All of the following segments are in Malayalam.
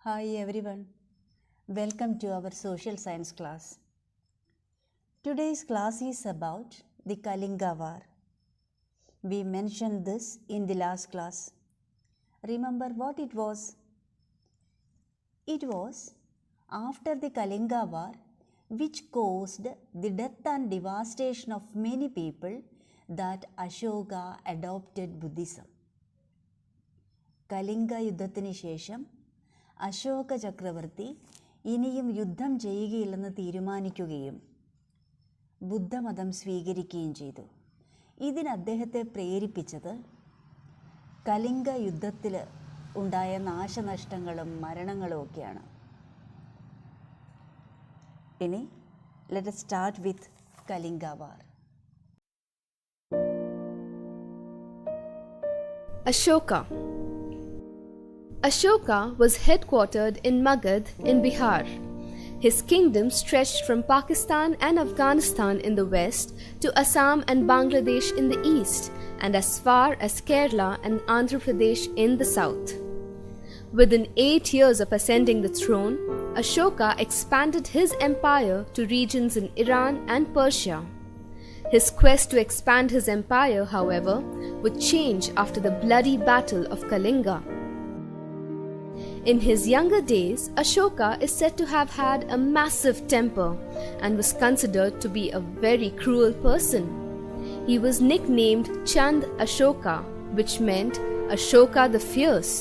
Hi everyone, welcome to our social science class. Today's class is about the Kalinga War. We mentioned this in the last class. Remember what it was? It was after the Kalinga War which caused the death and devastation of many people that Ashoka adopted Buddhism. Kalinga യുദ്ധത്തിന് ശേഷം അശോക ചക്രവർത്തി ഇനിയും യുദ്ധം ചെയ്യുകയില്ലെന്ന് തീരുമാനിക്കുകയും ബുദ്ധമതം സ്വീകരിക്കുകയും ചെയ്തു. ഇതിന് അദ്ദേഹത്തെ പ്രേരിപ്പിച്ചത് കലിംഗ യുദ്ധത്തിൽ ഉണ്ടായ നാശനഷ്ടങ്ങളും മരണങ്ങളും ഒക്കെയാണ്. ഇനി let us start with Kalinga War. Ashoka was headquartered in Magadh in Bihar. His kingdom stretched from Pakistan and Afghanistan in the west to Assam and Bangladesh in the east, and as far as Kerala and Andhra Pradesh in the south. Within 8 years of ascending the throne, Ashoka expanded his empire to regions in Iran and Persia. His quest to expand his empire, however, would change after the bloody battle of Kalinga. In his younger days, Ashoka is said to have had a massive temper and was considered to be a very cruel person. He was nicknamed Chand Ashoka, which meant Ashoka the Fierce.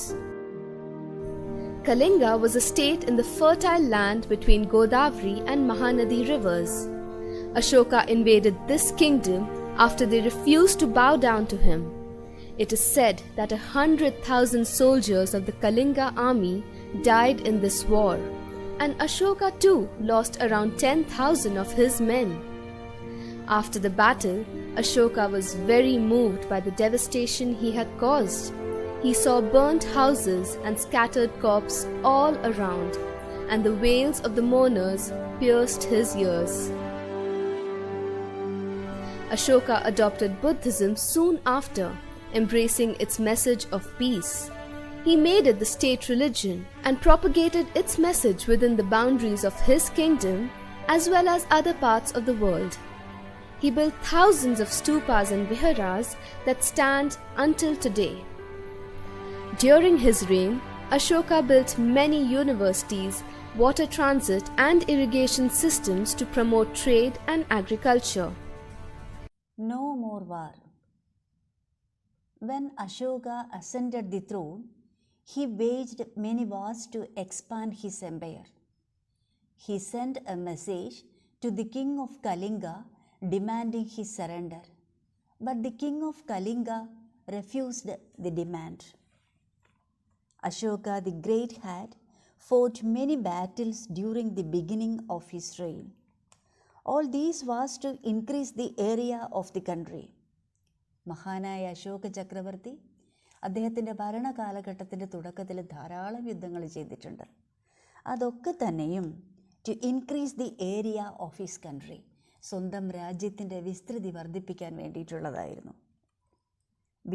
Kalinga was a state in the fertile land between Godavari and Mahanadi rivers. Ashoka invaded this kingdom after they refused to bow down to him. It is said that 100,000 soldiers of the Kalinga army died in this war, and Ashoka too lost around 10,000 of his men. After the battle, Ashoka was very moved by the devastation he had caused. He saw burnt houses and scattered corpses all around, and the wails of the mourners pierced his ears. Ashoka adopted Buddhism soon after, embracing its message of peace. He made it the state religion and propagated its message within the boundaries of his kingdom as well as other parts of the world. He built thousands of stupas and viharas that stand until today. During his reign, Ashoka built many universities, water transit and irrigation systems to promote trade and agriculture. No more war. When Ashoka ascended the throne, he waged many wars to expand his empire. He sent a message to the king of Kalinga demanding his surrender, but the king of Kalinga refused the demand. Ashoka the Great had fought many battles during the beginning of his reign. All these was to increase the area of the country. മഹാനായ അശോക ചക്രവർത്തി അദ്ദേഹത്തിൻ്റെ ഭരണകാലഘട്ടത്തിൻ്റെ തുടക്കത്തിൽ ധാരാളം യുദ്ധങ്ങൾ ചെയ്തിട്ടുണ്ട്. അതൊക്കെ തന്നെയും to increase the area of his country, സ്വന്തം രാജ്യത്തിൻ്റെ വിസ്തൃതി വർദ്ധിപ്പിക്കാൻ വേണ്ടിയിട്ടുള്ളതായിരുന്നു.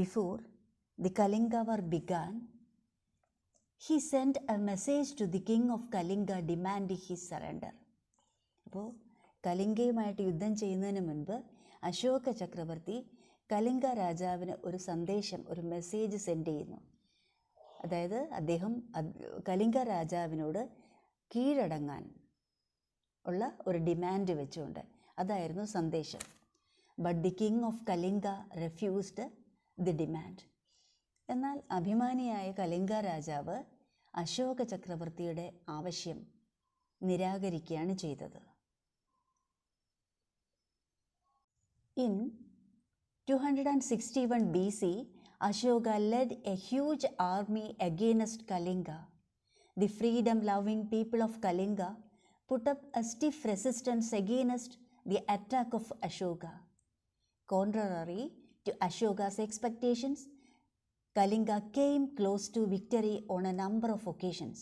Before the Kalinga war began, he send a message to the king of Kalinga demanding his surrender. അപ്പോൾ കലിംഗയുമായിട്ട് യുദ്ധം ചെയ്യുന്നതിന് മുൻപ് അശോക ചക്രവർത്തി കലിംഗ രാജാവിന് ഒരു സന്ദേശം, ഒരു മെസ്സേജ് സെൻഡ് ചെയ്യുന്നു. അതായത് അദ്ദേഹം കലിംഗ രാജാവിനോട് കീഴടങ്ങാൻ ഉള്ള ഒരു ഡിമാൻഡ് വെച്ചുകൊണ്ട്, അതായിരുന്നു സന്ദേശം. But the king of Kalinga refused the demand. എന്നാൽ അഭിമാനിയായ കലിംഗ രാജാവ് അശോക ചക്രവർത്തിയുടെ ആവശ്യം നിരാകരിക്കുകയാണ് ചെയ്തത്. In 261 BC, Ashoka led a huge army against Kalinga. The freedom-loving people of Kalinga put up a stiff resistance against the attack of Ashoka. Contrary to Ashoka's expectations, Kalinga came close to victory on a number of occasions,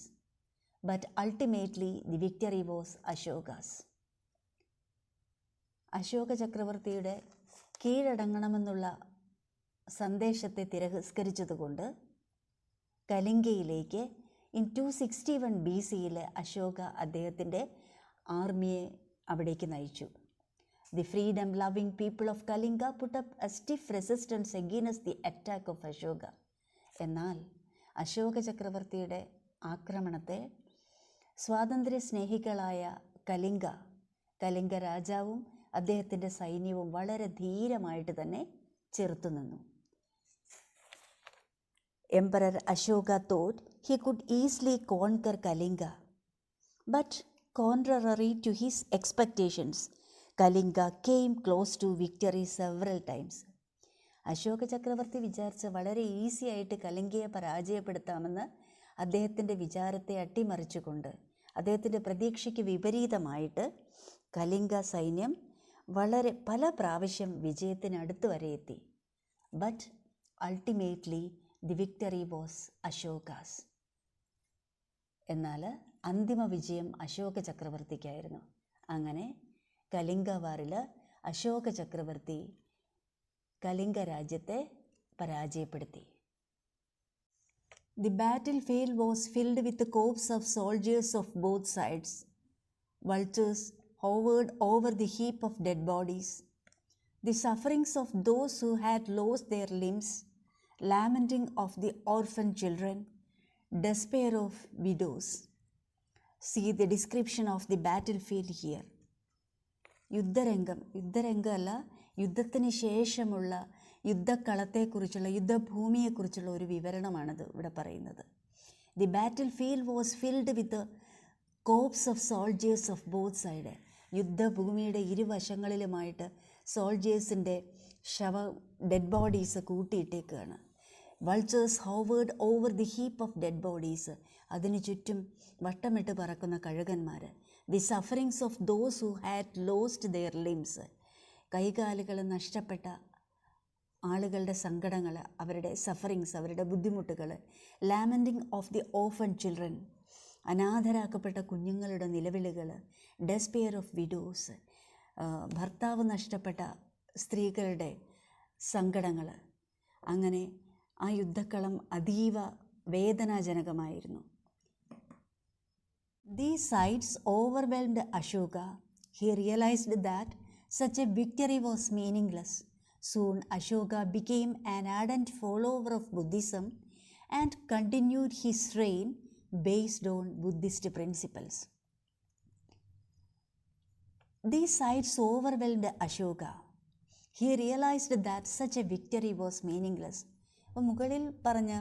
but ultimately the victory was Ashoka's. Ashoka ചക്രവർത്തിയുടെ കീഴടങ്ങണമെന്നുള്ള സന്ദേശത്തെ തിരസ്കരിച്ചതുകൊണ്ട് കലിംഗയിലേക്ക് ഇൻ 261 BC-യിൽ അശോക അദ്ദേഹത്തിൻ്റെ ആർമിയെ അവിടേക്ക് നയിച്ചു. The freedom loving people of Kalinga put up A stiff resistance against the attack of Ashoka. എന്നാൽ അശോക ചക്രവർത്തിയുടെ ആക്രമണത്തെ സ്വാതന്ത്ര്യ സ്നേഹികളായ കലിംഗ രാജാവും അദ്ദേഹത്തിൻ്റെ സൈന്യവും വളരെ ധീരമായിട്ട് തന്നെ ചെറുത്തുനിന്നു. Emperor Ashoka thought he could easily conquer Kalinga, but contrary to his expectations, Kalinga came close to victory several times. Ashoka ചക്രവർത്തി വിചാരിച്ച് വളരെ ഈസി ആയിട്ട് കലിംഗയെ പരാജയപ്പെടുത്താമെന്ന് അദ്ദേഹത്തിൻ്റെ വിചാരത്തെ അട്ടിമറിച്ചുകൊണ്ട് അദ്ദേഹത്തിൻ്റെ പ്രതീക്ഷയ്ക്ക് വിപരീതമായിട്ട് കലിംഗ സൈന്യം പല പ്രാവശ്യം വിജയത്തിനടുത്ത് വരെ എത്തി. But ultimately the victory was Ashoka's. എന്നാൽ അന്തിമ വിജയം അശോക ചക്രവർത്തിക്കായിരുന്നു. അങ്ങനെ കലിംഗ വാറിൽ അശോക ചക്രവർത്തി കലിംഗ രാജ്യത്തെ പരാജയപ്പെടുത്തി. The battlefield was filled with corpse of soldiers of both sides. Vultures hovered over the heap of dead bodies. The sufferings of those who had lost their limbs, lamenting of the orphan children, despair of widows. See the description of the battlefield here. യുദ്ധരംഗമല്ല, യുദ്ധത്തിന് ശേഷമുള്ള യുദ്ധക്കളത്തെക്കുറിച്ചുള്ള യുദ്ധഭൂമിയെക്കുറിച്ചുള്ള ഒരു വിവരണമാണിത് ഇവിടെ പറയുന്നത്. The battlefield was filled with corpse of soldiers of both side. യുദ്ധഭൂമിയുടെ ഇരുവശങ്ങളിലുമായിട്ട് സോൾജേഴ്സിൻ്റെ ഡെഡ് ബോഡീസ് കൂട്ടിയിട്ടേക്കാണ്. Vultures hovered over the heap of dead bodies, അതിനു ചുറ്റും വട്ടമിട്ട് പറക്കുന്ന കഴുകന്മാർ. The sufferings of those who had lost their limbs, കൈകാലുകൾ നഷ്ടപ്പെട്ട ആളുകളുടെ സങ്കടങ്ങൾ, അവരുടെ സഫറിങ്സ്, അവരുടെ ബുദ്ധിമുട്ടുകൾ. Lamenting of the orphan children, അനാഥരാക്കപ്പെട്ട കുഞ്ഞുങ്ങളുടെ നിലവിളികൾ. ഡെസ്പെയർ ഓഫ് വിഡോസ്, ഭർത്താവ് നഷ്ടപ്പെട്ട സ്ത്രീകളുടെ സങ്കടങ്ങൾ. അങ്ങനെ ആ യുദ്ധക്കളം അതീവ വേദനാജനകമായിരുന്നു. These sights overwhelmed Ashoka. He realized that such a victory was meaningless. Soon Ashoka became an ardent follower of Buddhism and continued his reign based on Buddhist principles. These sights overwhelmed Ashoka. He realized that such a victory was meaningless. അപ്പോൾ മുകളിൽ പറഞ്ഞ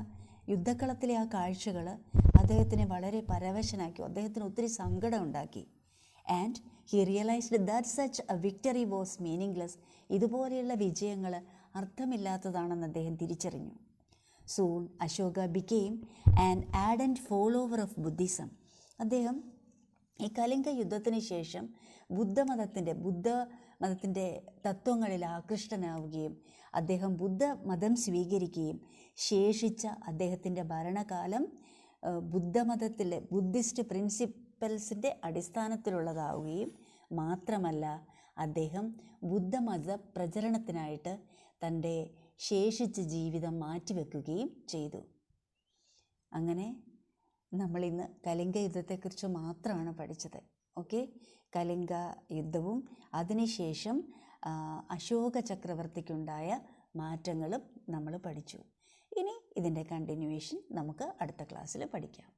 യുദ്ധക്കളത്തിലെ ആ കാഴ്ചകൾ അദ്ദേഹത്തിനെ വളരെ പരവശനാക്കി, അദ്ദേഹത്തിന് ഒത്തിരി സങ്കടം ഉണ്ടാക്കി. And he realised that such a victory was meaningless. ഇതുപോലെയുള്ള വിജയങ്ങൾ അർത്ഥമില്ലാത്തതാണെന്ന് അദ്ദേഹം തിരിച്ചറിഞ്ഞു. Soon Ashoka became an ardent follower of Buddhism. അദ്ദേഹം ഈ കലിംഗ യുദ്ധത്തിന് ശേഷം ബുദ്ധമതത്തിൻ്റെ തത്വങ്ങളിൽ ആകൃഷ്ടനാവുകയും അദ്ദേഹം ബുദ്ധമതം സ്വീകരിക്കുകയും ശേഷിച്ച അദ്ദേഹത്തിൻ്റെ ഭരണകാലം ബുദ്ധിസ്റ്റ് പ്രിൻസിപ്പൽസിൻ്റെ അടിസ്ഥാനത്തിലുള്ളതാവുകയും മാത്രമല്ല, അദ്ദേഹം ബുദ്ധമത പ്രചരണത്തിനായിട്ട് തൻ്റെ ശേഷിച്ച ജീവിതം മാറ്റിവെക്കുകയും ചെയ്തു. അങ്ങനെ നമ്മളിന്ന് കലിംഗ യുദ്ധത്തെക്കുറിച്ച് മാത്രമാണ് പഠിച്ചത്. ഓക്കെ, കലിംഗ യുദ്ധവും അതിനുശേഷം അശോക ചക്രവർത്തിക്കുണ്ടായ മാറ്റങ്ങളും നമ്മൾ പഠിച്ചു. ഇനി ഇതിൻ്റെ കണ്ടിന്യൂവേഷൻ നമുക്ക് അടുത്ത ക്ലാസ്സിൽ പഠിക്കാം.